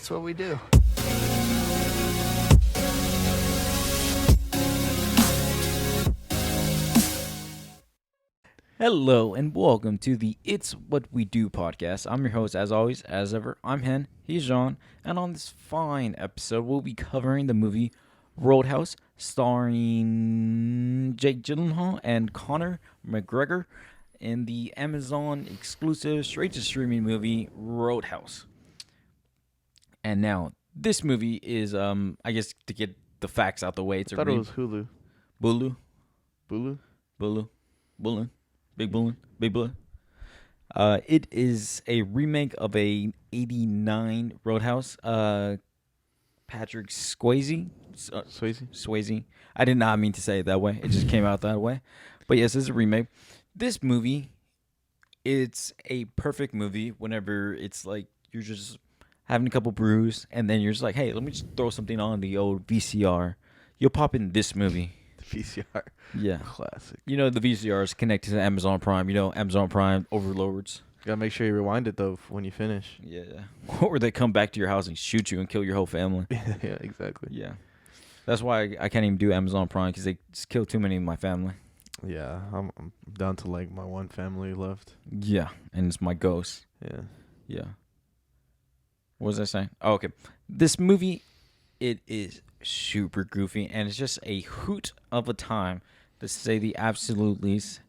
That's what we do. Hello and welcome to the It's What We Do podcast. I'm your host, as always, as ever. I'm Hen, he's John, and on this fine episode, we'll be covering the movie Roadhouse, starring Jake Gyllenhaal and Conor McGregor in the Amazon exclusive straight to streaming movie Roadhouse. And now, this movie is, I guess to get the facts out the way, it's I thought it was Hulu. Bulu, Bulu? Bullen. Big Bullen. Big Blood. It is a remake of a '89 Roadhouse. Patrick Swayze. Swayze? I did not mean to say it that way. It just came out that way. But yes, it's a remake. This movie, it's a perfect movie whenever it's like you're just having a couple brews and then you're just like, hey, let me just throw something on the old VCR. You'll pop in this movie. VCR. Yeah. Classic. You know, the VCR is connected to Amazon Prime. You know, Amazon Prime overlords. Gotta make sure you rewind it, though, when you finish. Yeah. Or they come back to your house and shoot you and kill your whole family. Yeah, exactly. Yeah. That's why I can't even do Amazon Prime, because they just kill too many of my family. Yeah, I'm down to, like, my one family left. Yeah. And it's my ghost. Yeah. Yeah. What was I saying? Oh, okay. This movie, it is super goofy, and it's just a hoot of a time, to say the absolute least.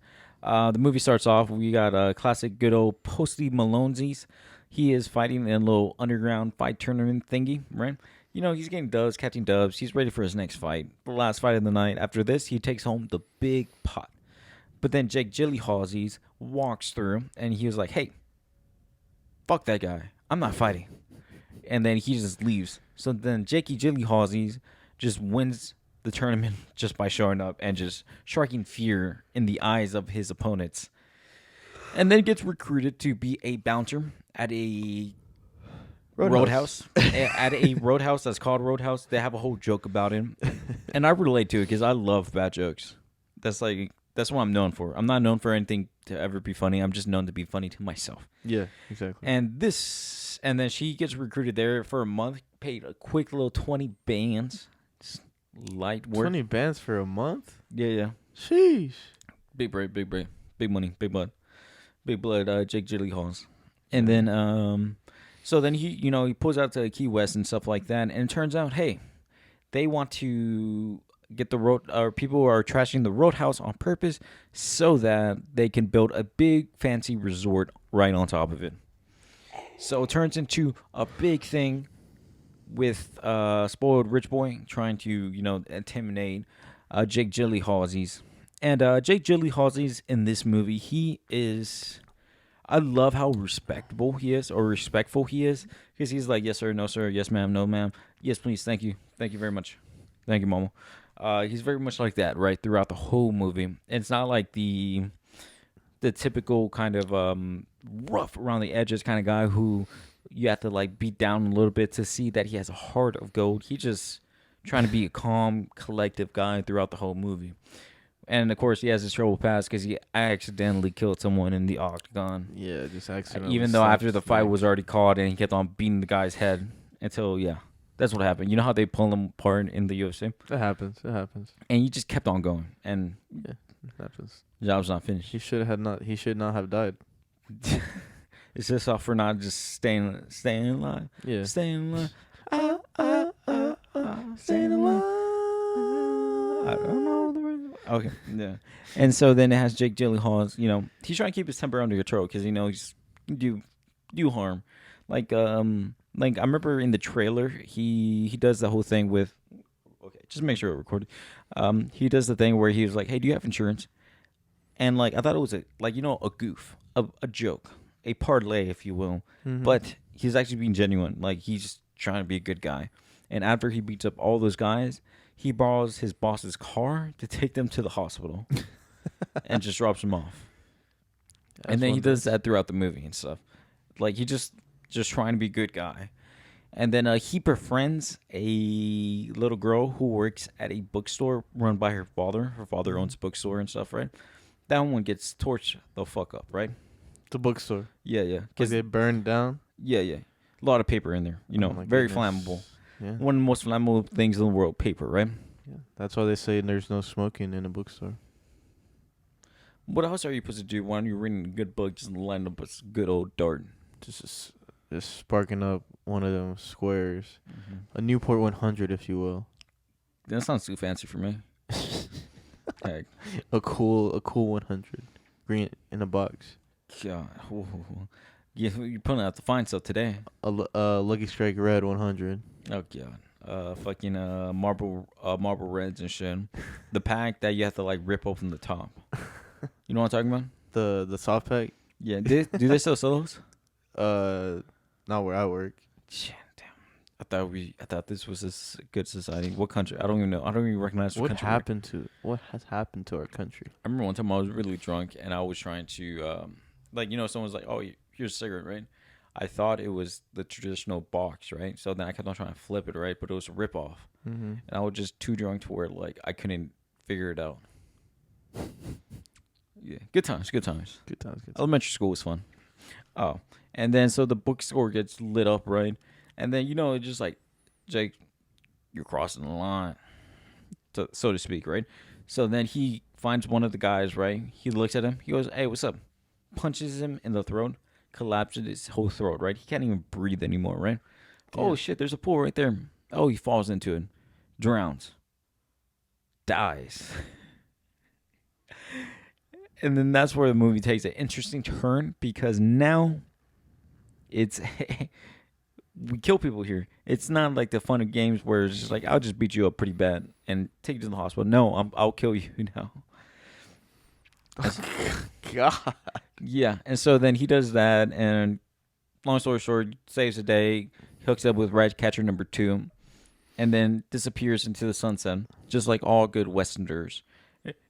The movie starts off, we got a classic good old Posty Maloneses. He is fighting in a little underground fight tournament thingy, right? You know, he's getting dubs, catching dubs. He's ready for his next fight, the last fight of the night. After this, he takes home the big pot. But then Jake Gyllenhaal walks through, and he was like, hey, fuck that guy. I'm not fighting. And then he just leaves. So then Jakey Gyllenhaal just wins the tournament just by showing up and just striking fear in the eyes of his opponents. And then gets recruited to be a bouncer at a roadhouse. At a roadhouse that's called Roadhouse. They have a whole joke about him. And I relate to it because I love bad jokes. That's what I'm known for. I'm not known for anything to ever be funny. I'm just known to be funny to myself. Yeah, exactly. And then she gets recruited there for a month, paid a quick little 20 bands. Light work. 20 bands for a month? Yeah. Sheesh. Big break, big money, big blood. Jake Gyllenhaal. And then, so then he pulls out to Key West and stuff like that. And it turns out, hey, they want to get the road, or people are trashing the Roadhouse on purpose so that they can build a big fancy resort right on top of it. So it turns into a big thing with spoiled rich boy trying to, intimidate Jake Gyllenhaal. And Jake Gyllenhaal in this movie, I love how respectful he is, because he's like, yes, sir, no, sir, yes, ma'am, no, ma'am, yes, please, thank you very much, thank you, mama. He's very much like that, right, throughout the whole movie. And it's not like the typical kind of rough around the edges kind of guy who you have to like beat down a little bit to see that he has a heart of gold. He's just trying to be a calm, collective guy throughout the whole movie. And of course, he has his trouble past because he accidentally killed someone in the octagon. Yeah, just accidentally. Even though after the fight was already called and he kept on beating the guy's head until, that's what happened. You know how they pull him apart in the UFC? It happens. And he just kept on going. And yeah, it happens. The job's not finished. He should not have died. Is this all for not just staying alive? Yeah. Staying alive. Staying alive. I don't know the rest. Okay, yeah. And so then it has Jake Gyllenhaal. He's trying to keep his temper under control because he's do harm. Like I remember in the trailer, he does the whole thing with. Okay, just make sure it recorded. He does the thing where he was like, "Hey, do you have insurance?" And I thought it was a goof, a joke, a parlay, if you will. Mm-hmm. But he's actually being genuine. He's trying to be a good guy. And after he beats up all those guys, he borrows his boss's car to take them to the hospital and just drops them off. And then he does that throughout the movie and stuff. He just trying to be a good guy. And then he befriends a little girl who works at a bookstore run by her father. Her father owns a bookstore and stuff, right? That one gets torched the fuck up, right? The bookstore. Yeah. Because they burned down? Yeah. A lot of paper in there. You know, Oh my very goodness. flammable. Yeah. One of the most flammable things in the world, paper, right? Yeah. That's why they say there's no smoking in a bookstore. What else are you supposed to do when you're reading a good book? Just line up a good old dart. Just sparking up one of them squares. A Newport 100, if you will. That sounds too fancy for me. Heck, A cool 100. Green in a box. God. Ooh. You're pulling out the fine stuff today. Lucky Strike Red 100. Oh god. Fucking marble reds and shit. The pack that you have to like rip open the top. You know what I'm talking about? The soft pack. Yeah. Do they still sell those? Not where I work. Shit, damn. I thought this was a good society. What country? I don't even know. I don't even recognize What country. what has happened to our country? I remember one time I was really drunk and I was trying to like, you know, someone's like, "Oh, here's a cigarette," right? I thought it was the traditional box, right? So then I kept on trying to flip it, right? But it was a rip off. Mm-hmm. And I was just too drunk to where like I couldn't figure it out. Yeah, good times. Good times. Elementary school was fun. Oh, and then so the bookstore gets lit up, right? And then, you know, it's just like, Jake, you're crossing the line, so to speak, right? So then he finds one of the guys, right? He looks at him. He goes, "Hey, what's up?" Punches him in the throat, collapses his whole throat, right? He can't even breathe anymore, right? Damn. Oh, shit, there's a pool right there. Oh, he falls into it, drowns, dies. And then that's where the movie takes an interesting turn because now it's we kill people here. It's not like the fun of games where it's just like, I'll just beat you up pretty bad and take you to the hospital. No, I'll kill you now. God. Yeah, and so then he does that, and long story short, saves the day, hooks up with Ratcatcher number 2, and then disappears into the sunset, just like all good Westerners.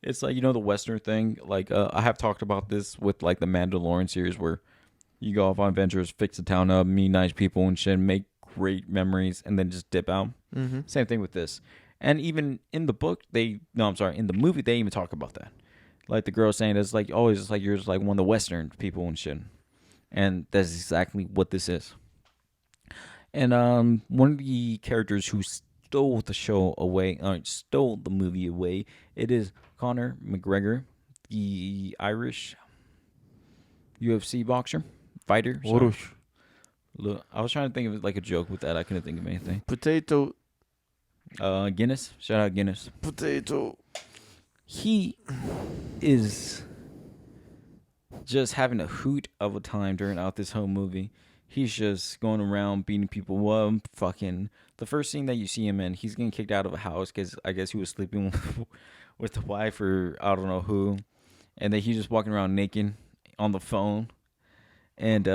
It's like, you know, the Western thing. Like, I have talked about this with like the Mandalorian series, where you go off on adventures, fix the town up, meet nice people and shit, make great memories, and then just dip out. Mm-hmm. Same thing with this. And even in the book, in the movie, they even talk about that. Like the girl saying, it's like, oh, it's like you're just like one of the Western people and shit. And that's exactly what this is. And one of the characters who stole the movie away, it is Conor McGregor, the Irish UFC boxer, fighter. Sorry. Look, I was trying to think of it like a joke with that. I couldn't think of anything. Potato. Guinness. Shout out Guinness. Potato. He is just having a hoot of a time during out this whole movie. He's just going around beating people up. Fucking the first scene that you see him in, he's getting kicked out of a house because I guess he was sleeping with the wife or I don't know who, and then he's just walking around naked on the phone. And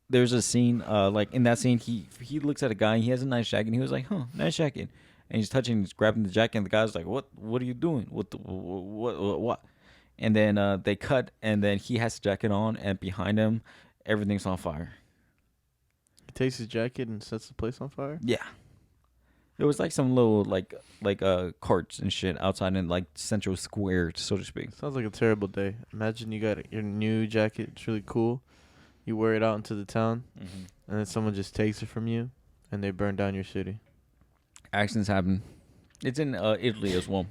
there's a scene like in that scene, he looks at a guy. He has a nice jacket. And he was like, "Huh, nice jacket." And he's grabbing the jacket, and the guy's like, "What are you doing? What?" And then they cut, and then he has the jacket on, and behind him, everything's on fire. He takes his jacket and sets the place on fire? Yeah. There was like some little like carts and shit outside in like Central Square, so to speak. Sounds like a terrible day. Imagine you got your new jacket. It's really cool. You wear it out into the town, and then someone just takes it from you, and they burn down your city. Accidents happen. It's in Italy as well.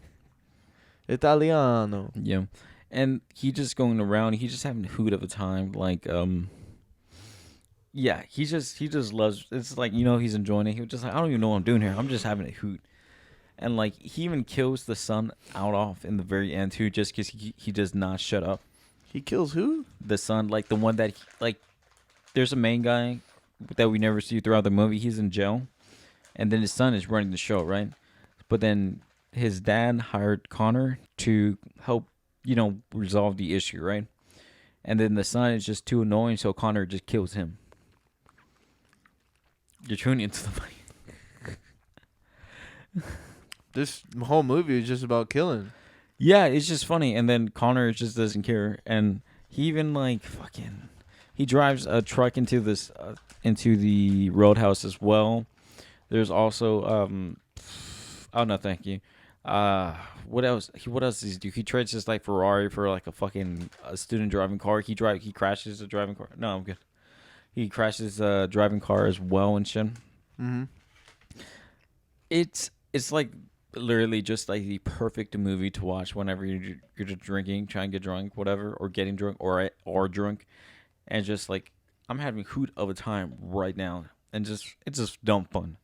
Italiano. Yeah. And he just going around. He's just having a hoot of a time. Like, yeah, he just loves. It's like, you know, he's enjoying it. He was just like, I don't even know what I'm doing here. I'm just having a hoot. And like, he even kills the son off in the very end too, just because he does not shut up. He kills who? The son, like the one that there's a main guy that we never see throughout the movie. He's in jail, and then his son is running the show, right? But then his dad hired Connor to help, you know, resolve the issue, right? And then the son is just too annoying, so Connor just kills him. You're tuning into the mic. This whole movie is just about killing. Yeah, it's just funny. And then Connor just doesn't care. And he even he drives a truck into this into the roadhouse as well. There's also oh no, thank you. What else? What else does he do? He trades his like Ferrari for like a student driving car. He crashes a driving car. No, I'm good. He crashes a driving car as well and shit. Mm-hmm. It's like literally just like the perfect movie to watch whenever you're just drinking, trying to get drunk, whatever, or getting drunk or drunk, and just like I'm having a hoot of a time right now, and it's just dumb fun.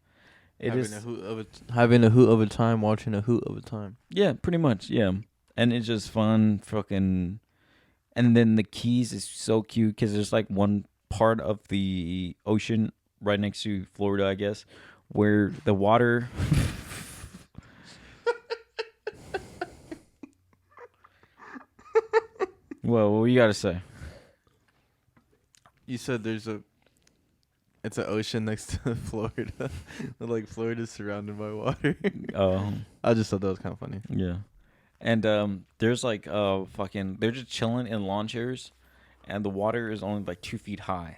Having a hoot of a time, watching a hoot of a time. Yeah, pretty much, yeah, and it's just fun, fucking. And then the Keys is so cute because there's like one part of the ocean right next to Florida, I guess, where the water. Well, what you gotta say? You said it's an ocean next to Florida. Like Florida's surrounded by water. Oh, I just thought that was kind of funny. yeah. And there's like fucking they're just chilling in lawn chairs, and the water is only like 2 feet high.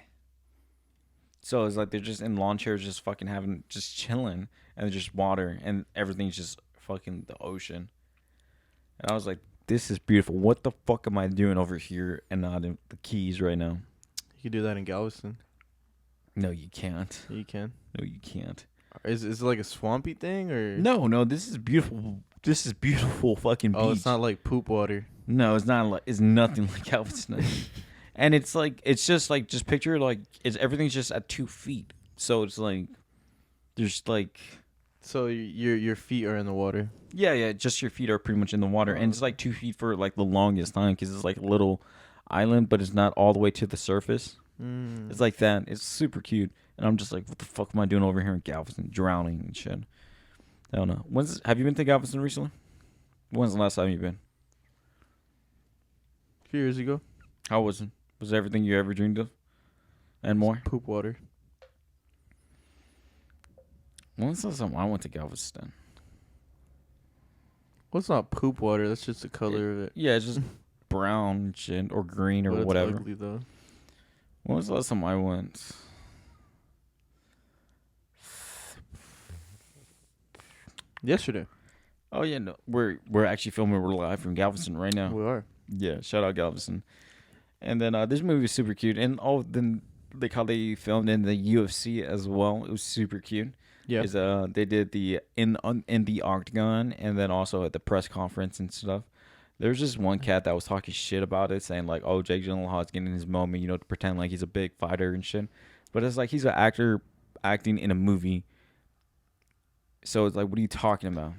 So it's like they're just in lawn chairs, just fucking just chilling, and there's just water, and everything's just fucking the ocean. And I was like, this is beautiful. What the fuck am I doing over here and not in the Keys right now? You could do that in Galveston. No, you can't. You can. No, you can't. Is it like a swampy thing or? No. This is beautiful. This is beautiful fucking beach. Oh, it's not like poop water. No, it's not. It's nothing like Galveston. And it's like just picture like everything's just at 2 feet. So it's like there's like. So your feet are in the water. Yeah. Just your feet are pretty much in the water, and it's like 2 feet for like the longest time because it's like a little island, but it's not all the way to the surface. It's like that. It's super cute, and I'm just like, what the fuck am I doing over here in Galveston, drowning and shit? I don't know. Have you been to Galveston recently? When's the last time you've been? A few years ago. How was it? Was it everything you ever dreamed of, and more? Poop water. When's the last time I went to Galveston? Well, it's not poop water. That's just the color of it. Yeah, it's just brown shit or green or But whatever. It's ugly though. When was the last time I went? Yesterday. Oh yeah, no, we're actually filming. We're live from Galveston right now. We are. Yeah, shout out Galveston. And then this movie is super cute, and then like how they filmed in the UFC as well. It was super cute. Yeah. Is they did the in the octagon, and then also at the press conference and stuff. There's just one cat that was talking shit about it, saying like, "Oh, Jake Gyllenhaal's getting his moment, to pretend like he's a big fighter and shit." But it's like he's an actor acting in a movie. So it's like, what are you talking about?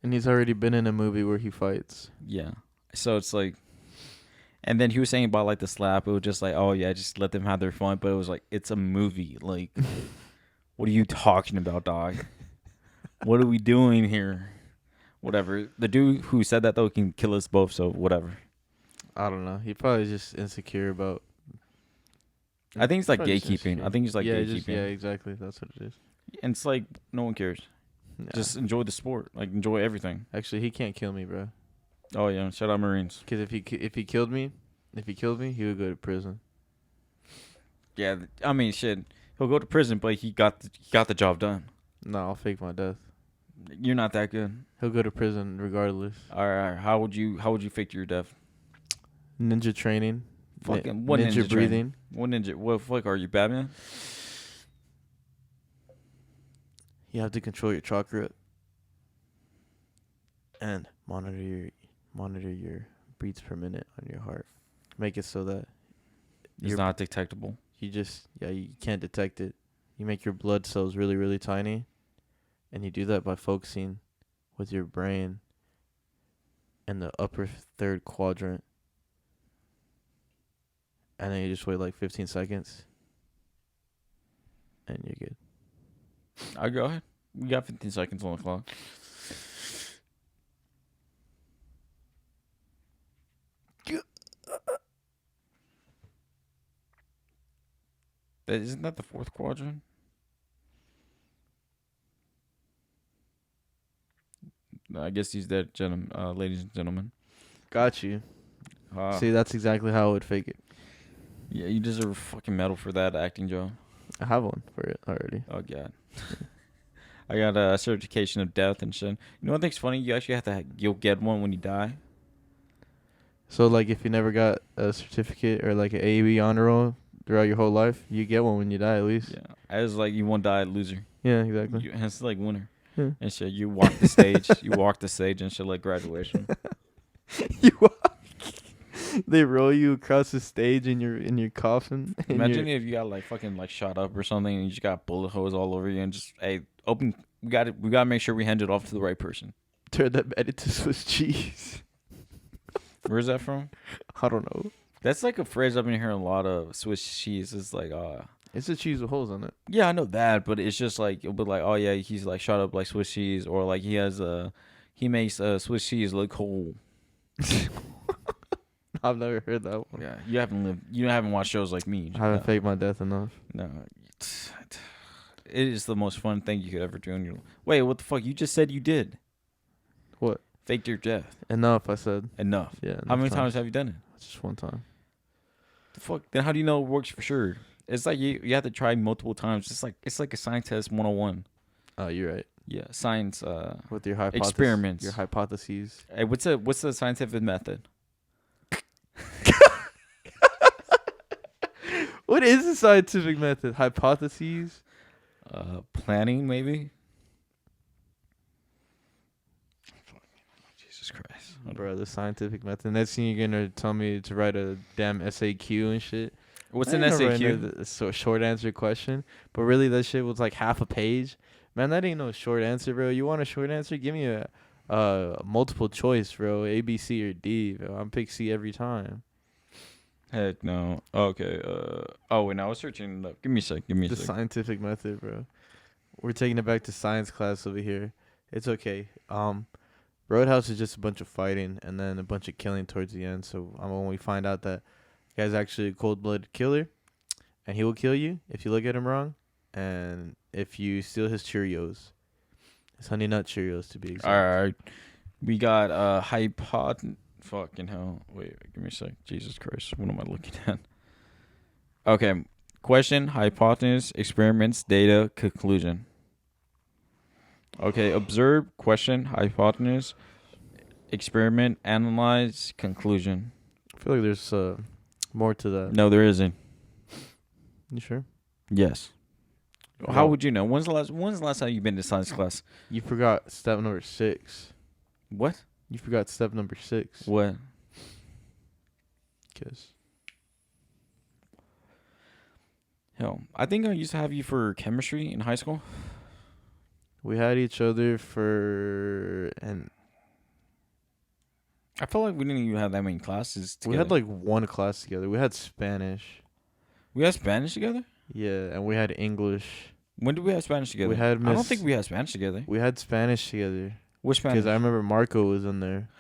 And he's already been in a movie where he fights. Yeah. So it's like, and then he was saying about like the slap. It was just like, oh yeah, just let them have their fun. But it was like, it's a movie. Like, what are you talking about, dog? What are we doing here? Whatever. The dude who said that though can kill us both. So whatever. I don't know. He probably just insecure about. I think it's like Probably just gatekeeping. insecure. I think it's like yeah, gatekeeping. yeah, exactly. That's what it is. And it's like no one cares. Nah. Just enjoy the sport. Like enjoy everything. Actually, he can't kill me, bro. Oh yeah, shout out Marines. Because if he killed me, he would go to prison. Yeah, I mean shit. He'll go to prison, but he got the job done. No, I'll fake my death. You're not that good. He'll go to prison regardless. All right. How would you fake your death? Ninja training. Fucking what ninja breathing. What ninja? What fuck are you, Batman? You have to control your chakra and monitor your beats per minute on your heart. Make it so that It's not detectable. you can't detect it. You make your blood cells really, really tiny, and you do that by focusing with your brain in the upper third quadrant, and then you just wait like 15 seconds, and you're good. I'll go ahead. We got 15 seconds on the clock. Isn't that the fourth quadrant? I guess he's dead, ladies and gentlemen. Got you. See, that's exactly how I would fake it. Yeah, you deserve a fucking medal for that acting job. I have one for it already. Oh, God. I got a certification of death and shit. You know what I think's funny? You actually you'll get one when you die. So, like, if you never got a certificate or, like, an AAB honor roll, throughout your whole life. You get one when you die, at least. Yeah, as like you won't die loser. Yeah, exactly. It's like winner. Yeah. And shit, you walk the stage. You walk the stage and shit like graduation. You they roll you across the stage in your coffin. Imagine if you got like fucking like shot up or something, and you just got bullet holes all over you, and just hey, open. We got it. We gotta make sure we hand it off to the right person. Turn that bed into Swiss cheese. Where's that from? I don't know. That's like a phrase I've been hearing a lot of. Swiss cheese. It's like It's a cheese with holes on it. yeah, I know that, but it's just like it'll be like, oh yeah, he's like shot up like Swiss cheese, or like he makes Swiss cheese look whole. I've never heard that one. Yeah, you haven't watched shows like me. I haven't faked my death enough. No, it is the most fun thing you could ever do in your life. Wait, what the fuck? You just said you did. What? Faked your death. Enough, I said. Enough. Yeah. How many times have you done it? Just one time. The fuck? Then how do you know it works for sure? It's like you have to try multiple times. It's like a science test 101. Oh, you're right. Yeah, science. With your hypothesis. Experiments. Your hypotheses. Hey, what's the scientific method? What is the scientific method? Hypotheses? Planning maybe. Jesus Christ, Bro, the scientific method. Next thing you're gonna tell me to write a damn SAQ and shit. What's I an ain't never SAQ? written a short answer question, but really that shit was like half a page. Man, that ain't no short answer, bro. You want a short answer? Give me a multiple choice, bro. A, B, C, or D. Bro. I'm pick C every time. Heck no. Okay. Oh wait, now I was searching it up. Give me a sec. The scientific method, bro. We're taking it back to science class over here. It's okay. Roadhouse is just a bunch of fighting and then a bunch of killing towards the end. So when we find out that the guy's actually a cold-blooded killer, and he will kill you if you look at him wrong, and if you steal his Cheerios, his Honey Nut Cheerios to be exact. All right. We got fucking hell. Wait, give me a sec. Jesus Christ. What am I looking at? Okay. Question, hypothesis, experiments, data, conclusion. Okay. Observe, question, hypothesis, experiment, analyze, conclusion. I feel like there's more to that. No, there isn't. You sure? Yes. Well, How would you know? When's the last time you've been to science class? You forgot step number 6. What? You forgot step number 6. What? Kiss. Hell, I think I used to have you for chemistry in high school. We had each other for and I felt like we didn't even have that many classes together. we had like one class together. We had Spanish. We had Spanish together? Yeah, and we had English. When did we have Spanish together? We had I don't Miss- think we had Spanish together. We had Spanish together Which Spanish? because I remember Marco was in there.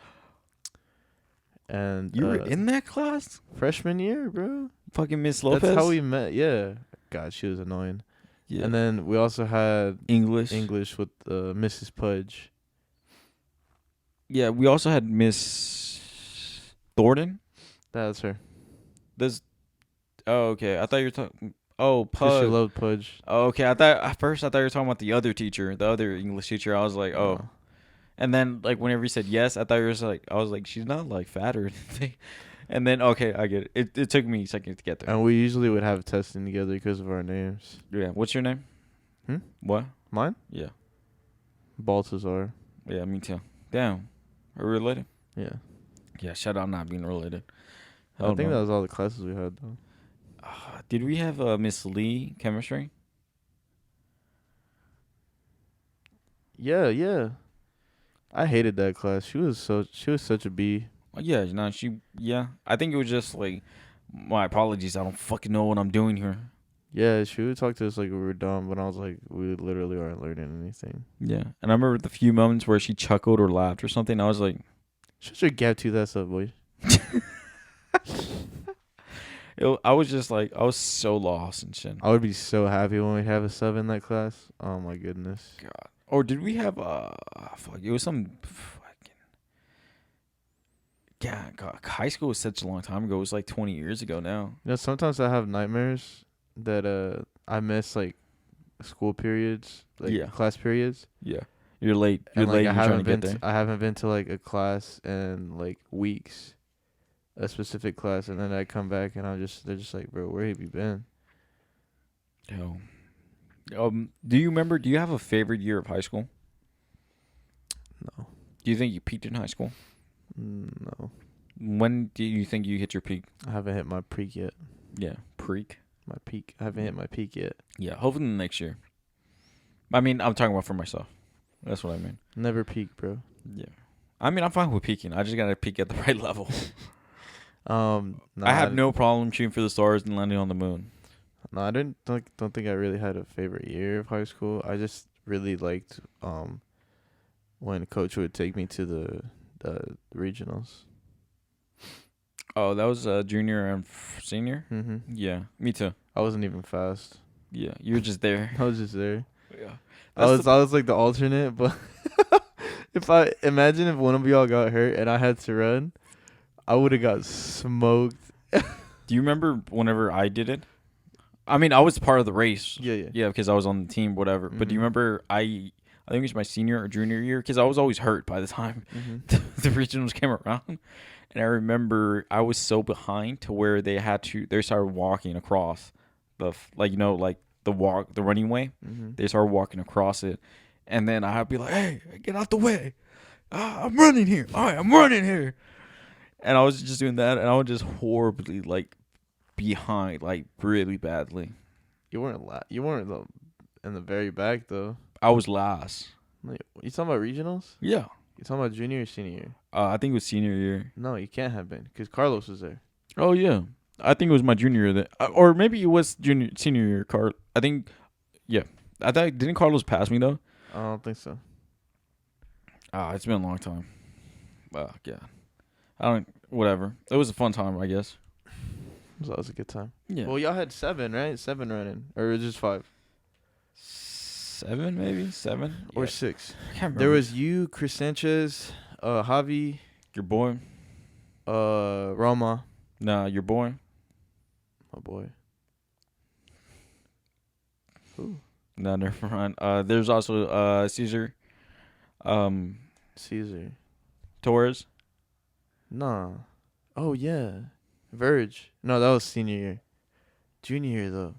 And You were in that class? freshman year, bro. Fucking Miss Lopez? That's how we met. Yeah. God, she was annoying. Yeah. And then we also had English. English with Mrs. Pudge. Yeah, we also had Miss Thornton. That's her. Oh, okay. I thought you were talking. Oh, 'Cause she Pudge. loved Pudge. Oh, okay. At first I thought you were talking about the other teacher, the other English teacher. I was like, oh. No. And then like whenever you said yes, I thought you were like, I was like, she's not like fat or anything. And then okay, I get it. It took me a second to get there. And we usually would have testing together because of our names. Yeah. What's your name? Hmm? What? Mine? Yeah. Baltazar. Yeah, me too. Damn. Are we related? Yeah. Yeah. Shout out not being related. I think that was all the classes we had, though. Did we have Miss Lee chemistry? Yeah. I hated that class. She was such a bee. Yeah. No, yeah. I think it was just like, my apologies. I don't fucking know what I'm doing here. Yeah, she would talk to us like we were dumb, but I was like, we literally aren't learning anything. Yeah. And I remember the few moments where she chuckled or laughed or something. I was like, Shut your gap tooth ass up, boy. I was just like, I was so lost and shit. I would be so happy when we have a sub in that class. Oh my goodness. God. Or did we have fuck? It was some fucking. Yeah, God, high school was such a long time ago. It was like 20 years ago now. You know, sometimes I have nightmares that I miss like school periods, like Yeah. class periods. Yeah, you're late. You're And like late. I You're trying haven't to get been there. I haven't been to like a class in like weeks. a specific class, and then I come back and they're just like, bro, where have you been? Yo. Do you remember? Do you have a favorite year of high school? No, Do you think you peaked in high school? no, When do you think you hit your peak? I haven't hit my peak yet. Yeah, peak. My peak. I haven't hit my peak yet. Yeah, hopefully next year. I mean, I'm talking about for myself. That's what I mean. Never peak, bro. Yeah. I mean, I'm fine with peaking. I just gotta peak at the right level. Nah, I have no problem shooting for the stars and landing on the moon. No, I don't think I really had a favorite year of high school. I just really liked when coach would take me to the regionals. Oh, that was junior and senior? Mm-hmm. Yeah, me too. I wasn't even fast. Yeah, you were just there. I was just there. Yeah. I was like the alternate, but if one of y'all got hurt and I had to run, I would have got smoked. Do you remember whenever I did it? I mean, I was part of the race. Yeah. Yeah, because I was on the team, whatever. But do you Mhm. remember I think it was my senior or junior year, because I was always hurt by the time Mm-hmm. the regionals came around. And I remember I was so behind to where they started walking across the running way. Mm-hmm. They started walking across it, and then I'd be like, "Hey, get out the way! I'm running here! All right, I'm running here!" And I was just doing that, and I was just horribly behind, really badly. You weren't in the very back though. I was last. Like, you talking about regionals? Yeah, You talking about junior or senior year? I think it was senior year. No, you can't have been because Carlos was there. Oh yeah, I think it was my junior year, or maybe it was senior year. I think, yeah. I thought didn't Carlos pass me though? I don't think so. It's been a long time. Yeah. Whatever. It was a fun time, I guess. So that was a good time. Yeah. Well, y'all had 7, right? 7 running, or was it just 5 7 maybe 7 or Yeah. 6? I can't remember. There was you, Chris Sanchez, Javi, your boy. Roma, Nah, your boy. my boy. Who? Nah, never mind. There's also Caesar, Caesar. Torres. Nah. Oh yeah, Verge. No, that was senior year. Junior year though.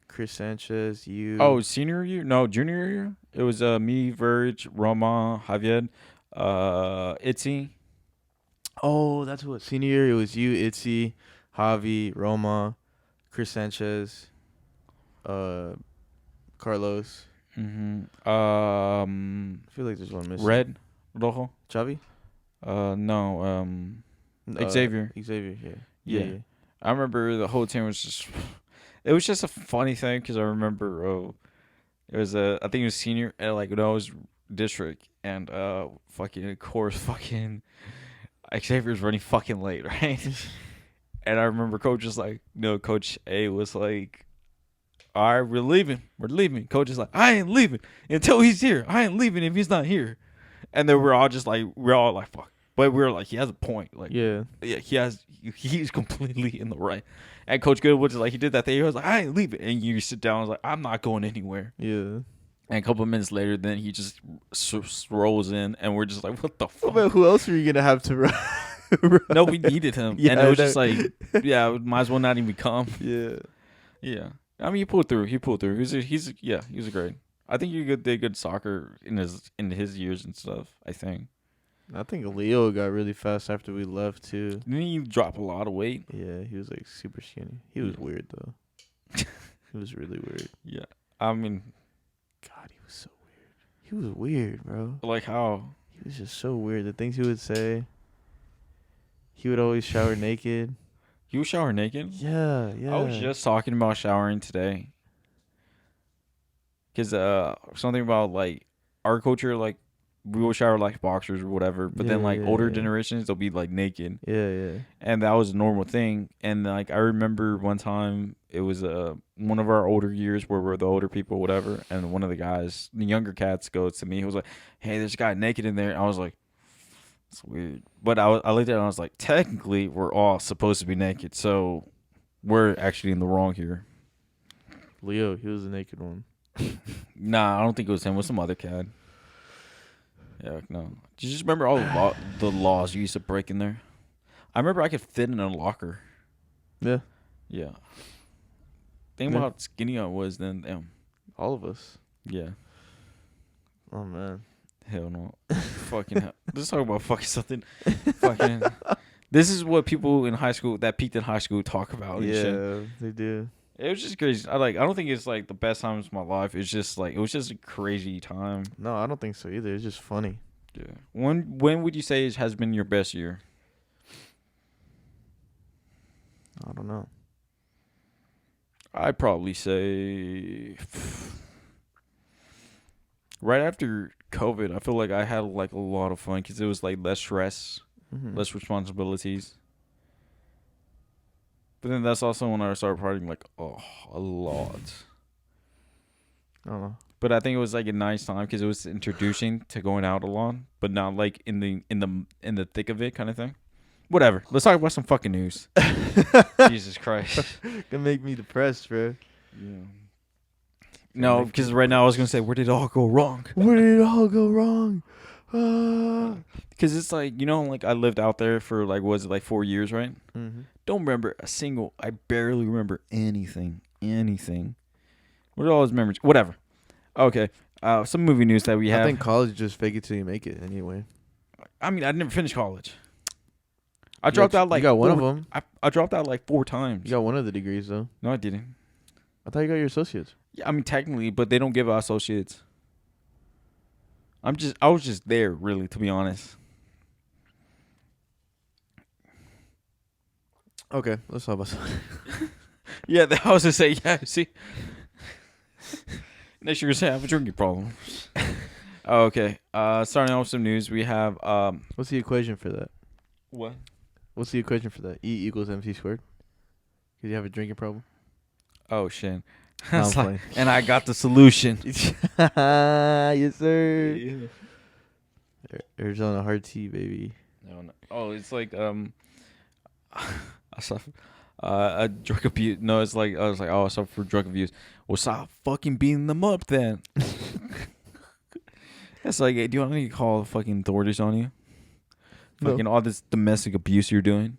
Chris Sanchez, you. Oh, senior year? No, junior year. It was me, Verge, Roma, Javier, Itzy. Oh, that's what senior year. It was you, Itzy, Javi, Roma, Chris Sanchez, Carlos. Mm-hmm. I feel like there's one missing. Red, Rojo. Chavi. No. Xavier. Xavier. Yeah. I remember the whole team was just. It was just a funny thing because I remember it was I think it was senior when I was district and fucking of course fucking Xavier was running fucking late, right? And I remember coach was like, no, Coach A was like, all right, we're leaving. Coach is like, I ain't leaving until he's here. I ain't leaving if he's not here. And then we're all like, fuck. But we were like, he has a point. Like, Yeah. He's completely in the right. And Coach Goodwood was like, he did that thing. He was like, I ain't leaving. And you sit down and was like, I'm not going anywhere. Yeah. And a couple of minutes later, then he just rolls in, and we're just like, what the fuck? But who else are you gonna have to run? No, we needed him. Yeah, and it was I just like, yeah, might as well not even come. Yeah. Yeah. I mean, he pulled through. He was great. I think he did good soccer in his years and stuff, I think. I think Leo got really fast after we left too. Didn't he drop a lot of weight? Yeah, he was like super skinny. He was weird though. He was really weird. Yeah. I mean, God, he was so weird. He was weird, bro. like how? He was just so weird. The things he would say. He would always shower naked. You shower naked? Yeah. I was just talking about showering today. Because something about like our culture, like we will shower like boxers or whatever, but then like older generations they'll be like naked. Yeah. And that was a normal thing. And like I remember one time it was one of our older years where we're the older people, whatever, and one of the guys, the younger cats, goes to me. He was like, "Hey, there's a guy naked in there." And I was like, "It's weird," but I looked at it and I was like, technically we're all supposed to be naked, so we're actually in the wrong here. Leo, he was the naked one. Nah, I don't think it was him. It was some other cat. Yeah, no. Do you just remember all the laws you used to break in there? I remember I could fit in a locker. Yeah, Yeah. Think Yeah. about how skinny I was then. Damn. all of us. Yeah. Oh man. Hell no. Fucking hell. Let's talk about fucking something. Fucking. This is what people in high school that peaked in high school talk about. And shit. Yeah, they do. It was just crazy. I don't think it's like the best times of my life. It's just like it was just a crazy time. No, I don't think so either. It's just funny. Yeah. When would you say it has been your best year? I don't know. I'd probably say right after COVID. I feel like I had like a lot of fun because it was like less stress, Mm-hmm. less responsibilities. But then that's also when I started partying like a lot. I don't know. But I think it was like a nice time because it was introducing to going out a lot, but not like in the thick of it kind of thing. Whatever. Let's talk about some fucking news. Jesus Christ. Gonna make me depressed, bro. Yeah. No, because right now I was gonna say, where did it all go wrong? Where did it all go wrong? Because it's like like I lived out there for like was it like 4 years, right? Mm-hmm. Don't remember a single. I barely remember anything. What are all those memories? Whatever. Okay. Some movie news that we have. I think college is just fake it till you make it. Anyway, I mean, I never finished college. I dropped out like you got one of four- them. I dropped out like 4 times. You got one of the degrees though. No, I didn't. I thought you got your associates. Yeah, I mean technically, but they don't give out associates. I was just there, really, to be honest. Okay, let's talk about something. Yeah, I was gonna say, yeah. See, next you're gonna say I have a drinking problem. Okay. Starting off with some news, we have What's the equation for that? what? What's the equation for that? E equals MC squared. Cause you have a drinking problem. Oh shit! No, It's I'm like- and I got the solution. Yes, sir. Arizona hard tea, baby. No. Oh, it's like I suffer. A drug abuse. No, it's like I was like, oh, I suffer from drug abuse. Well, stop fucking beating them up then. It's like, hey, do you want me to call the fucking authorities on you? No. Fucking all this domestic abuse you're doing.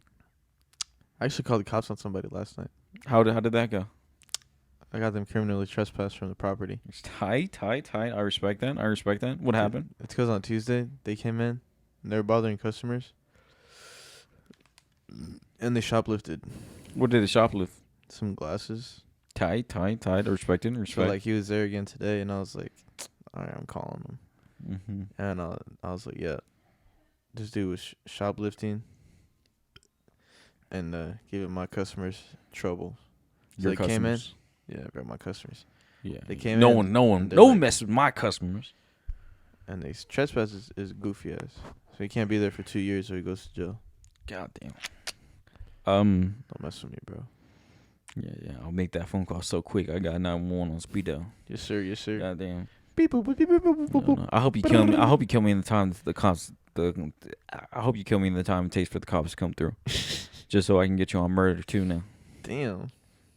I actually called the cops on somebody last night. How did that go? I got them criminally trespassed from the property. It's tight. I respect that. What happened? It's because on Tuesday they came in and they were bothering customers. And they shoplifted What did the shoplift? some glasses. Tight. I respect it. So Respect. like he was there again today, and I was like, all right, I'm calling him. Mm-hmm. And I was like, yeah, this dude was shoplifting and giving my customers trouble. So Your they came in. customers. Yeah, bro, my customers. Yeah. They came no in, one and they're like- messes with my customers. And they trespass is goofy ass. So he can't be there for 2 years or he goes to jail. God damn. Don't mess with me, bro. Yeah. I'll make that phone call so quick. I got 911 on speed dial. Yes, sir. Yes, sir. God damn. Beep, boop, boop, beep, boop, boop, boop, boop. No. I hope you kill me. I hope you kill me in the time the cops. I hope you kill me in the time it takes for the cops to come through, just so I can get you on murder too. Now, Damn.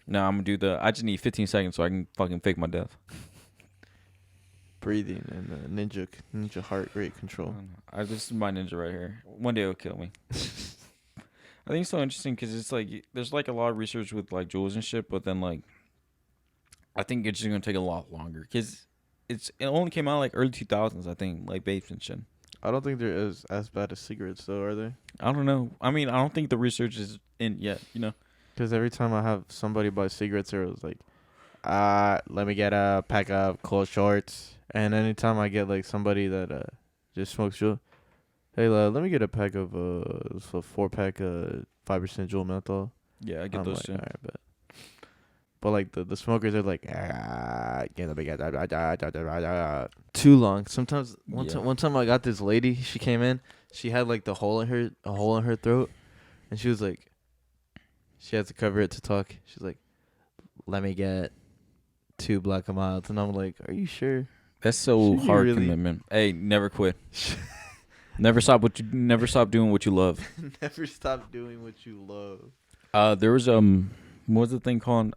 no, I'm gonna do I just need 15 seconds so I can fucking fake my death. Breathing and ninja heart rate control. This is my ninja right here. One day it'll kill me. I think it's so interesting because it's like there's like a lot of research with like jewels and shit, but then like I think it's just gonna take a lot longer because it only came out like early 2000s. I think like vapes and shit. I don't think they're as bad as cigarettes, though, are they? I don't know. I mean, I don't think the research is in yet. You know. Because every time I have somebody buy cigarettes, they're always like, let me get a pack of close shorts. And anytime I get like somebody that just smokes Juul, hey, let me get a pack of a 4-pack 5% Juul menthol. Yeah, I get I'm those like, too. all right, bet. But like the smokers are like, too long. Sometimes one time I got this lady. She came in. She had like a hole in her throat, and she was like, she had to cover it to talk. She's like, let me get 2 Black and Milds, and I'm like, are you sure? That's so Should you hard really? commitment. Hey, never quit. Never stop doing what you love. Never stop doing what you love. There was what was the thing called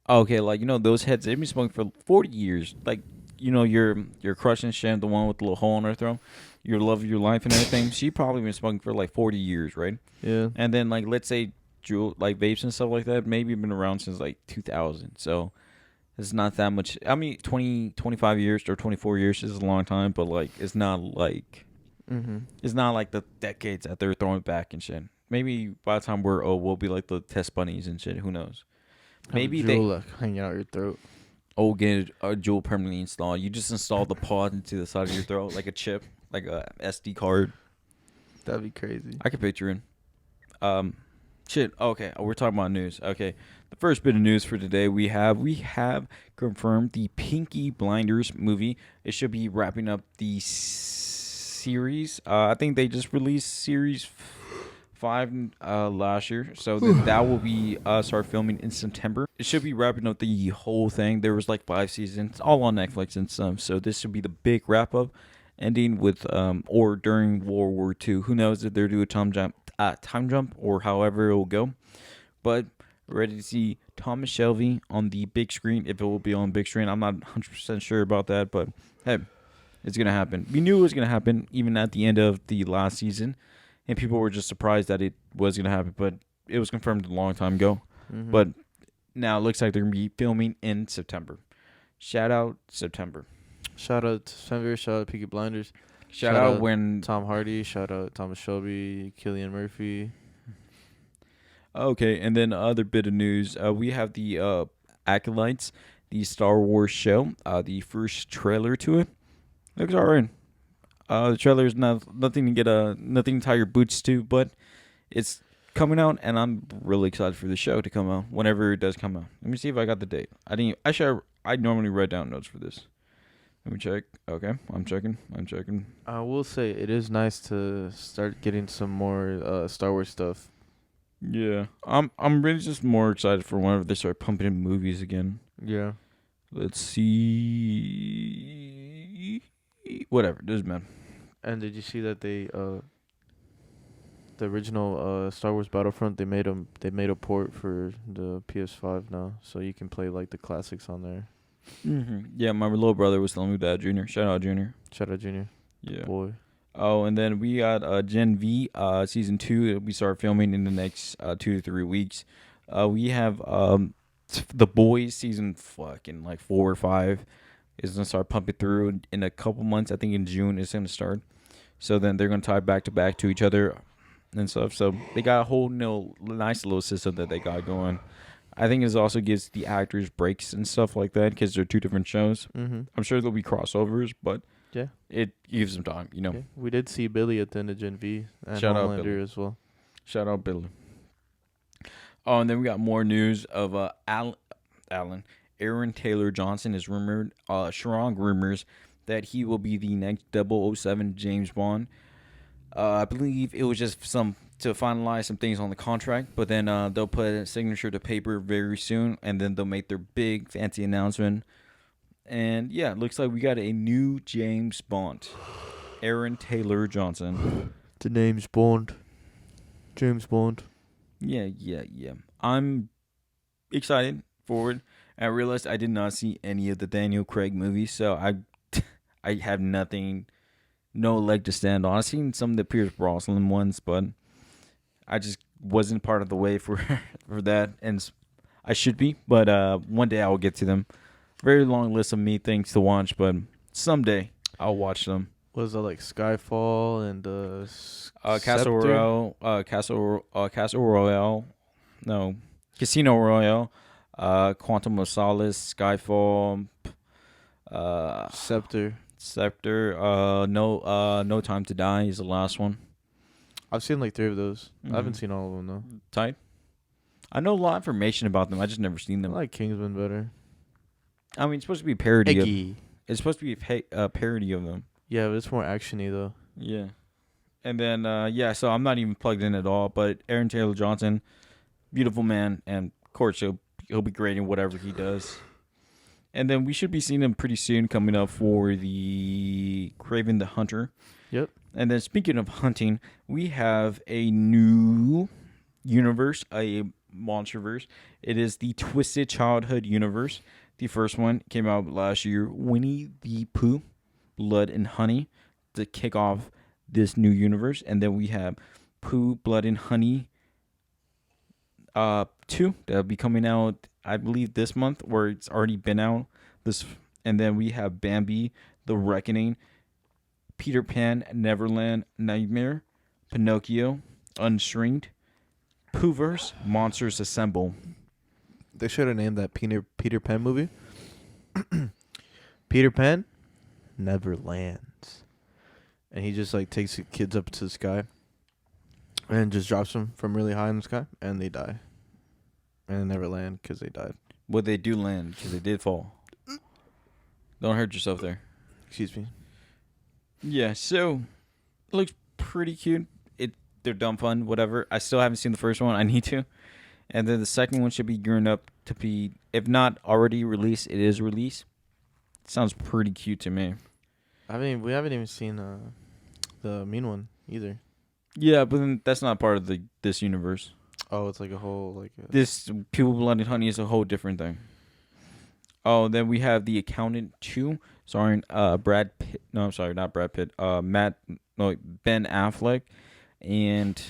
okay, like those heads they've been smoking for 40 years. Like your crush and shit, the one with the little hole in her throat. your love of your life and everything, she probably been smoking for like 40 years, right? Yeah. And then like let's say like vapes and stuff like that, maybe been around since like 2000. So it's not that much. I mean, 25 years or 24 years is a long time, but like it's not like the decades that they're throwing back and shit. Maybe by the time we're old, we'll be like the test bunnies and shit. Who knows? Maybe they like hanging out your throat. Get a jewel permanently installed. You just install the pod into the side of your throat like a chip, like a SD card. That'd be crazy. I could picture it. Shit. Okay, we're talking about news. Okay, the first bit of news for today we have confirmed the Peaky Blinders movie. It should be wrapping up the series. I think they just released series 5 last year, so that will be start filming in September. It should be wrapping up the whole thing. There was like 5 seasons, all on Netflix and some. So this should be the big wrap up, ending with or during World War II. Who knows if they're doing a time jump or however it will go. But ready to see Thomas Shelby on the big screen. If it will be on big screen, I'm not 100% sure about that, but hey, it's gonna happen. We knew it was gonna happen even at the end of the last season. And people were just surprised that it was going to happen. But it was confirmed a long time ago. But now it looks like they're going to be filming in September. Shout out September. Shout out to September. Shout out Peaky Blinders. Shout out when Tom Hardy. Shout out Thomas Shelby. Cillian Murphy. Okay, and then other bit of news. We have the Acolytes, the Star Wars show. The first trailer to it. Looks alright. The trailer is nothing to tie your boots to, but it's coming out, and I'm really excited for the show to come out whenever it does come out. Let me see if I got the date. I normally write down notes for this. Let me check. Okay, I'm checking. I will say it is nice to start getting some more Star Wars stuff. Yeah, I'm really just more excited for whenever they start pumping in movies again. Yeah. Let's see. Whatever, doesn't matter. And did you see that they the original Star Wars Battlefront, they made a port for the PS5 now, so you can play like the classics on there. Yeah, my little brother was telling me that. Junior, shout out Junior. Yeah, boy. Oh, and then we got Gen V season 2. We start filming in the next 2 to 3 weeks. We have The Boys season fucking like 4 or 5 is gonna start pumping through in a couple months. I think in June it's gonna start. So then they're gonna tie back to back to each other and stuff. So they got a whole nice little system that they got going. I think it also gives the actors breaks and stuff like that because they're 2 different shows. I'm sure there'll be crossovers, but yeah, it gives them time. You know, yeah. We did see Billy at the end of Gen V and Shout out Homelander Billy. as well. Shout out Billy. Oh, and then we got more news of Aaron Taylor Johnson is rumored, strong rumors that he will be the next 007 James Bond. I believe it was just to finalize some things on the contract, but then they'll put a signature to paper very soon, and then they'll make their big fancy announcement. And yeah, it looks like we got a new James Bond, Aaron Taylor Johnson. The name's Bond. James Bond. Yeah. I'm excited for it. I realized I did not see any of the Daniel Craig movies, so I have no leg to stand on. I've seen some of the Pierce Brosnan ones, but I just wasn't part of the way for that, and I should be, but one day I will get to them. Very long list of things to watch, but someday I'll watch them. Was that like Skyfall and Castle Royale, no, Casino Royale, Quantum of Solace, Skyfall, Scepter, No Time to Die is the last one. I've seen like 3 of those. I haven't seen all of them though. Tight. I know a lot of information about them. I just never seen I them. like Kingsman better. I mean, it's supposed to be a parody. Eggy. It's supposed to be a parody of them. Yeah, but it's more actiony though. Yeah. And then, so I'm not even plugged in at all, but Aaron Taylor Johnson, beautiful man, and of course he'll be great in whatever he does. And then we should be seeing him pretty soon coming up for the Kraven the Hunter. Yep. And then speaking of hunting, we have a new universe, a monsterverse. It is the Twisted Childhood universe. The first one came out last year, Winnie the Pooh, Blood and Honey, to kick off this new universe. And then we have Pooh, Blood and Honey 2 that'll be coming out, I believe, this month, or it's already been out. And then we have Bambi, The Reckoning, Peter Pan, Neverland, Nightmare, Pinocchio, Unshrinked, Poohverse, Monsters Assemble. They should have named that Peter Pan movie. Peter Pan never lands, and he just like takes the kids up to the sky, and just drops them from really high in the sky, and they die, and they never land because they died. Well, they do land because they did fall. Don't hurt yourself there. Excuse me. Yeah, so it looks pretty cute. They're dumb fun, whatever. I still haven't seen the first one. I need to. And then the second one should be gearing up to be, if not already released, it is released. Sounds pretty cute to me. We haven't even seen the mean one either. Yeah, but then that's not part of this universe. Oh, it's like a whole like. This People, Blood and Honey is a whole different thing. Oh, then we have The Accountant 2, starring Brad Pitt. No, I'm sorry, not Brad Pitt. Ben Affleck and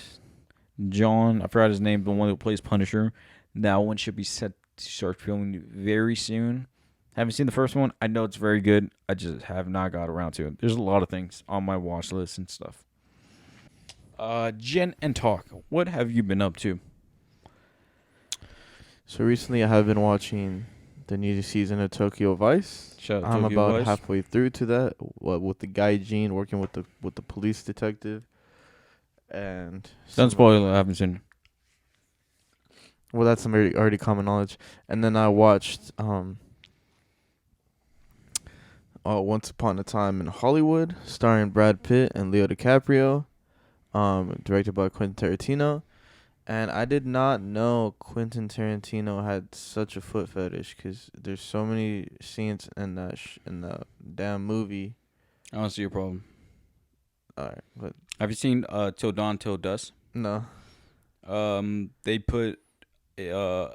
John. I forgot his name. The one who plays Punisher. That one should be set to start filming very soon. Haven't seen the first one. I know it's very good. I just have not got around to it. There's a lot of things on my watch list and stuff. Jen and Talk, what have you been up to? So recently, I have been watching the new season of Tokyo Vice. Shout out I'm Tokyo about Vice. halfway through to that. With the guy Gene working with the police detective, and Don't spoil it. I haven't seen it. Well, that's some already common knowledge. And then I watched Once Upon a Time in Hollywood, starring Brad Pitt and Leo DiCaprio, directed by Quentin Tarantino. And I did not know Quentin Tarantino had such a foot fetish, because there's so many scenes in the damn movie. I don't see your problem. All right, but Have you seen Till Dawn, Till Dusk? no. They put I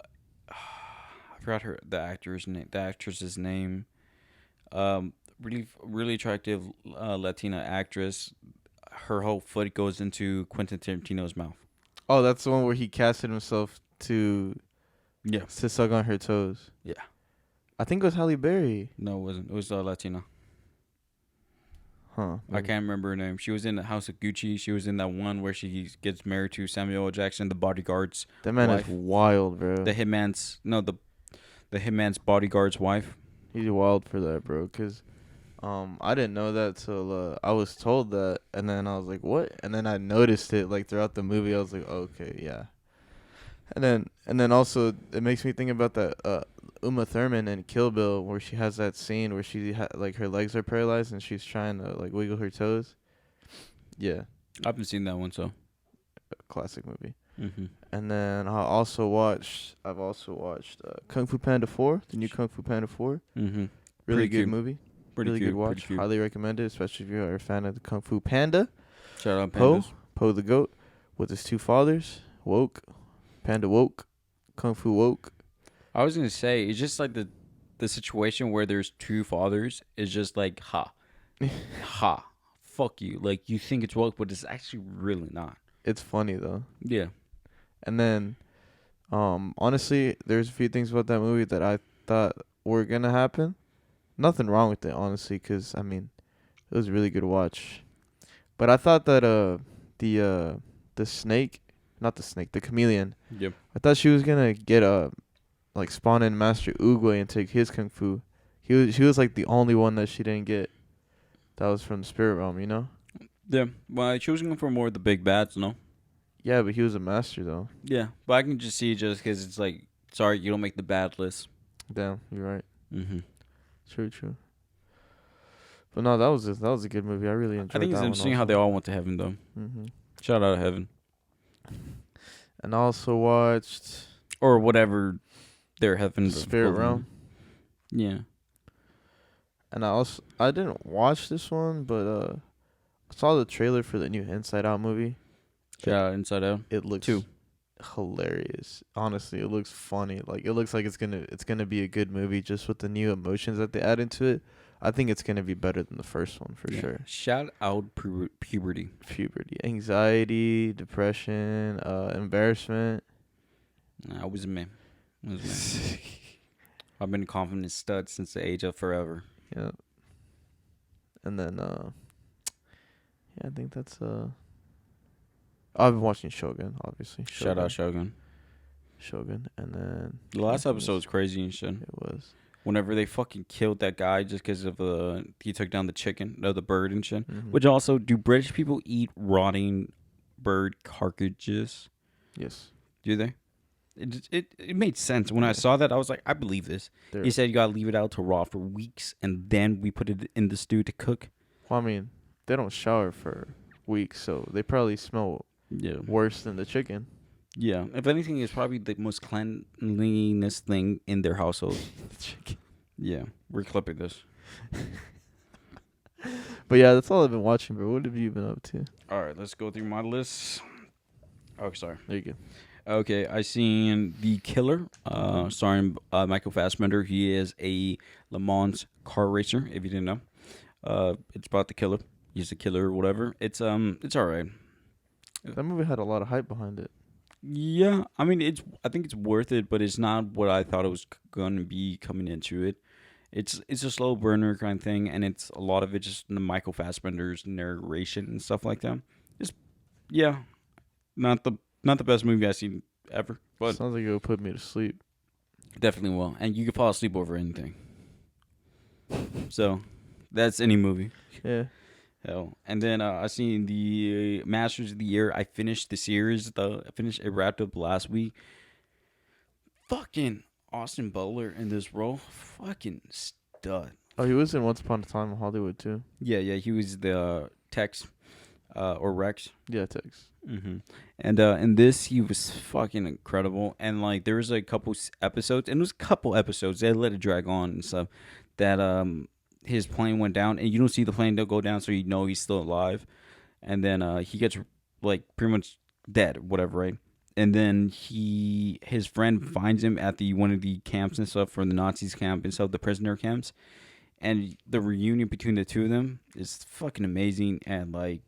forgot the actress's name. Really attractive Latina actress. Her whole foot goes into Quentin Tarantino's mouth. Oh, that's the one where he casted himself to suck on her toes. Yeah. I think it was Halle Berry. No, it wasn't. It was Latina. Huh. I can't remember her name. She was in the House of Gucci. She was in that one where she gets married to Samuel L. Jackson, the bodyguard's That man wife. is wild, bro. The hitman's bodyguard's wife. He's wild for that, bro. Cause, I didn't know that till I was told that, and then I was like, what? And then I noticed it like throughout the movie. I was like, okay, yeah. And then also it makes me think about that Uma Thurman in Kill Bill, where she has that scene where she like her legs are paralyzed and she's trying to like wiggle her toes. Yeah, I haven't seen that one, so. classic movie. Mm-hmm. And then I've also watched Kung Fu Panda 4, the new Kung Fu Panda 4. Mm-hmm. Really Pretty good cute. movie. Pretty really cute. good watch. Pretty cute. Highly recommend it, especially if you are a fan of the Kung Fu Panda. Shout out Poe, Pandas. Poe the goat, with his two fathers, woke, Panda woke, Kung Fu woke. I was gonna say it's just like the situation where there's two fathers is just like ha, fuck you. Like you think it's woke, but it's actually really not. It's funny though. Yeah. And then, honestly, there's a few things about that movie that I thought were gonna happen. Nothing wrong with it, honestly, because I mean, it was a really good watch. But I thought that the snake, not the snake, the chameleon. Yep. I thought she was gonna get like spawn in Master Oogway and take his kung fu. She was like the only one that she didn't get. That was from the spirit realm, you know. Yeah. Well, she was going for more of the big bats, no? Yeah, but he was a master though. Yeah. But I can just see just because it's like, sorry, you don't make the bad list. Damn, you're right. Mm-hmm. True. But no, that was a good movie. I really enjoyed. I think it's that interesting one how they all went to heaven, though. Mm-hmm. Shout out to heaven. And I also watched Or whatever their heaven. Spirit Realm. Yeah. And I didn't watch this one, but I saw the trailer for the new Inside Out movie. Shout out Inside Out. It looks hilarious. Honestly, it looks funny. Like it looks like it's gonna be a good movie just with the new emotions that they add into it. I think it's gonna be better than the first one for sure. Shout out puberty. Puberty, anxiety, depression, embarrassment. I was a man. I've been a confident stud since the age of forever. Yeah. And then yeah, I think that's I've been watching Shogun, obviously. Shout out Shogun. Shogun, and then The last episode was crazy and shit. it was. Whenever they fucking killed that guy just because of he took down the chicken, no, the bird and shit. Mhm. Which also, do British people eat rotting bird carcasses? Yes. Do they? It made sense when I saw that. I was like, I believe this. They're- He said you gotta leave it out to rot for weeks, and then we put it in the stew to cook. Well, I mean, they don't shower for weeks, so they probably smell Yeah. worse than the chicken. Yeah. If anything, it's probably the most cleanliness thing in their household. Chicken. Yeah. We're clipping this. But yeah, that's all I've been watching, bro. What have you been up to? All right, let's go through my list. Oh, sorry. There you go. Okay, I seen The Killer, starring Michael Fassbender. He is a Le Mans car racer. If you didn't know, it's about the killer. He's a killer or whatever. It's all right. That movie had a lot of hype behind it. Yeah, I mean, I think it's worth it, but it's not what I thought it was gonna be coming into it. It's a slow burner kind of thing, and it's a lot of it just in the Michael Fassbender's narration and stuff like that. Just not the best movie I've seen ever, but Sounds like it would put me to sleep. definitely will. And you can fall asleep over anything. So that's any movie. Yeah. Hell. And then I seen the Masters of the Year. I finished the series. It wrapped up last week. Fucking Austin Butler in this role. Fucking stud. Oh, he was in Once Upon a Time in Hollywood too. Yeah, he was the Tex or Rex. Yeah, Tex. Mm-hmm. And in this, he was fucking incredible. And like, there was a couple episodes, and it was a couple episodes. They let it drag on and stuff. That his plane went down, and you don't see the plane go down, so you know he's still alive. And then he gets like pretty much dead, whatever, right? And then his friend finds him at one of the camps and stuff for the Nazis camp and stuff, the prisoner camps. And the reunion between the two of them is fucking amazing, and like,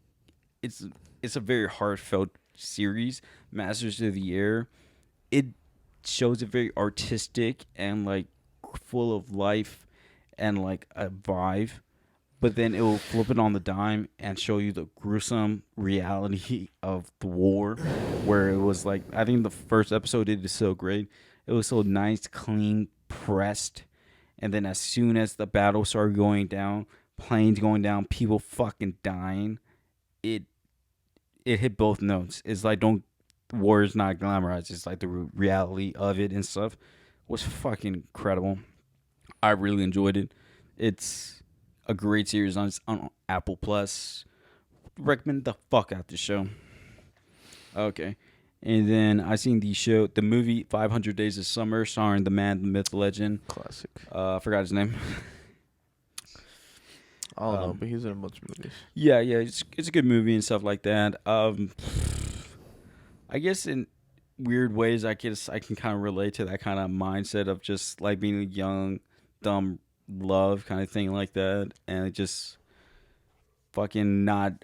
it's a very heartfelt series. Masters of the Air, it shows it very artistic and like full of life and like a vibe, but then it will flip it on the dime and show you the gruesome reality of the war, where it was like, I think the first episode did so great. It was so nice, clean, pressed, and then as soon as the battle started going down, planes going down, people fucking dying, it hit both notes. It's like, war is not glamorized. It's like the reality of it and stuff was fucking incredible. I really enjoyed it. It's a great series on Apple Plus. Recommend the fuck out the show. Okay. And then I seen the movie 500 Days of Summer, starring the man, the myth, legend. Classic. I forgot his name. I don't know, but he's in a bunch of movies. Yeah, it's a good movie and stuff like that. I guess in weird ways, I can kind of relate to that kind of mindset of just like being a young, dumb love kind of thing like that, and it just fucking not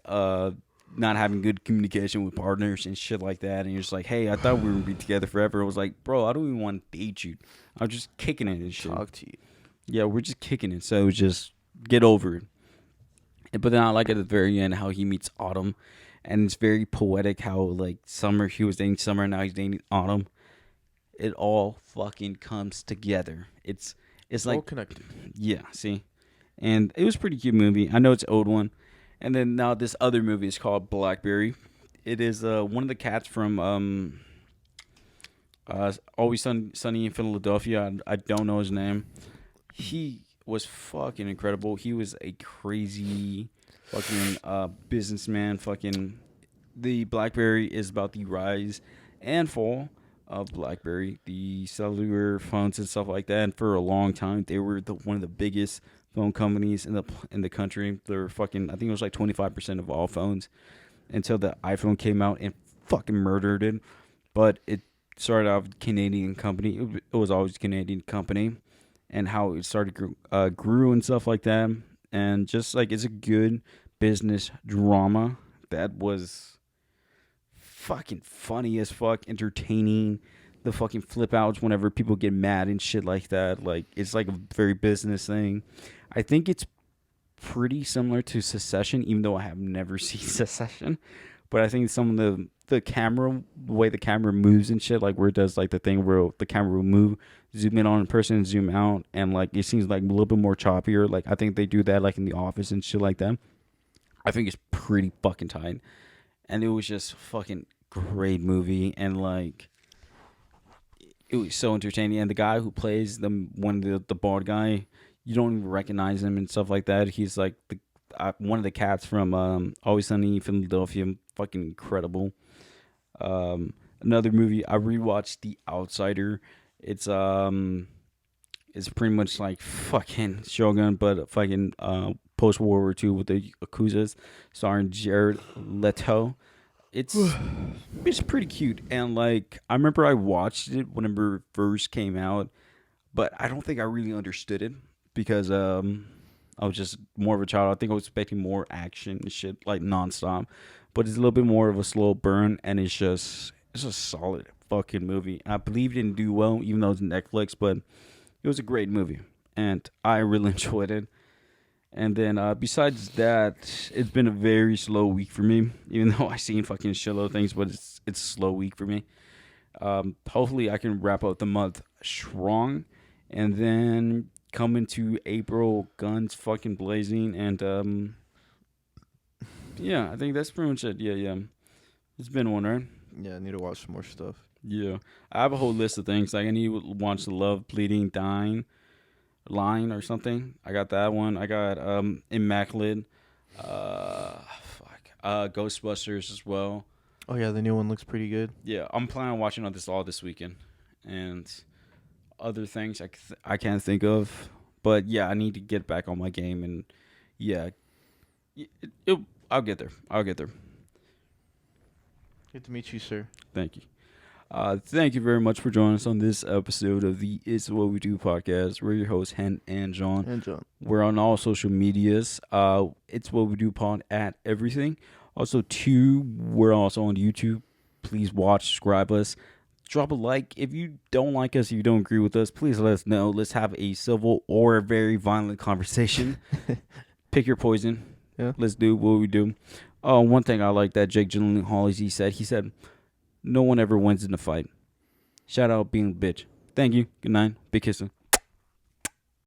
having good communication with partners and shit like that. And you're just like, hey, I thought we would be together forever. I was like, bro, I don't even want to date you. I was just kicking it and shit. Talk to you. Yeah, we're just kicking it. So just get over it. But then I like at the very end how he meets Autumn, and it's very poetic how like he was dating Summer, now he's dating Autumn. It all fucking comes together. It's All like, connected. yeah, see, and it was a pretty cute movie. I know it's an old one, and then now this other movie is called Blackberry. It is one of the cats from Always Sunny in Philadelphia. I don't know his name. He was fucking incredible. He was a crazy fucking businessman. Fucking, the BlackBerry is about the rise and fall of BlackBerry, the cellular phones and stuff like that. And for a long time, they were one of the biggest phone companies in the country. They were fucking, I think it was like 25% of all phones until the iPhone came out and fucking murdered it. But it started out with a Canadian company. It was always a Canadian company. and how it grew and stuff like that. And just like it's a good business drama that was fucking funny as fuck, entertaining. The fucking flip outs whenever people get mad and shit like that. Like it's like a very business thing. I think it's pretty similar to Succession, even though I have never seen Succession. But I think some of the camera, the way the camera moves and shit, like where it does like the thing where the camera will move, zoom in on a person and zoom out, and like it seems like a little bit more choppier. Like I think they do that like in The Office and shit like that. I think it's pretty fucking tight, and it was just fucking great movie, and like it was so entertaining. And the guy who plays the bald guy, you don't even recognize him and stuff like that. He's like the one of the cats from Always Sunny in Philadelphia. Fucking incredible. Another movie I rewatched, The Outsider. It's pretty much like fucking Shogun, but fucking post World War II with the Yakuzas, starring Jared Leto. It's pretty cute, and like I remember I watched it whenever it first came out, but I don't think I really understood it because I was just more of a child. I think I was expecting more action and shit like nonstop, but it's a little bit more of a slow burn, and it's a solid fucking movie. I believe it didn't do well, even though it's Netflix, but it was a great movie, and I really enjoyed it. And then besides that, it's been a very slow week for me. Even though I've seen fucking shitload of things, but it's a slow week for me. Hopefully, I can wrap up the month strong, and then come into April guns fucking blazing. And yeah, I think that's pretty much it. Yeah. It's been one, right? Yeah, I need to watch some more stuff. Yeah, I have a whole list of things. Like I need to watch the Love, Bleeding, Dying line or something. I got that one. I got Immaculate. Ghostbusters as well. Oh yeah, the new one looks pretty good. Yeah, I'm planning on watching all this weekend, and other things I can't think of. But yeah, I need to get back on my game, and yeah, I'll get there. Good to meet you, sir. Thank you. Thank you very much for joining us on this episode of the It's What We Do podcast. We're your hosts, Hen and John. And John. We're on all social medias. It's What We Do pod at everything. Also, we're also on YouTube. Please watch, subscribe us. Drop a like. If you don't like us, if you don't agree with us, please let us know. Let's have a civil or a very violent conversation. Pick your poison. Yeah. Let's do what we do. One thing I like that Jake Gyllenhaal he said, no one ever wins in a fight. Shout out being a bitch. Thank you. Good night. Big kisser.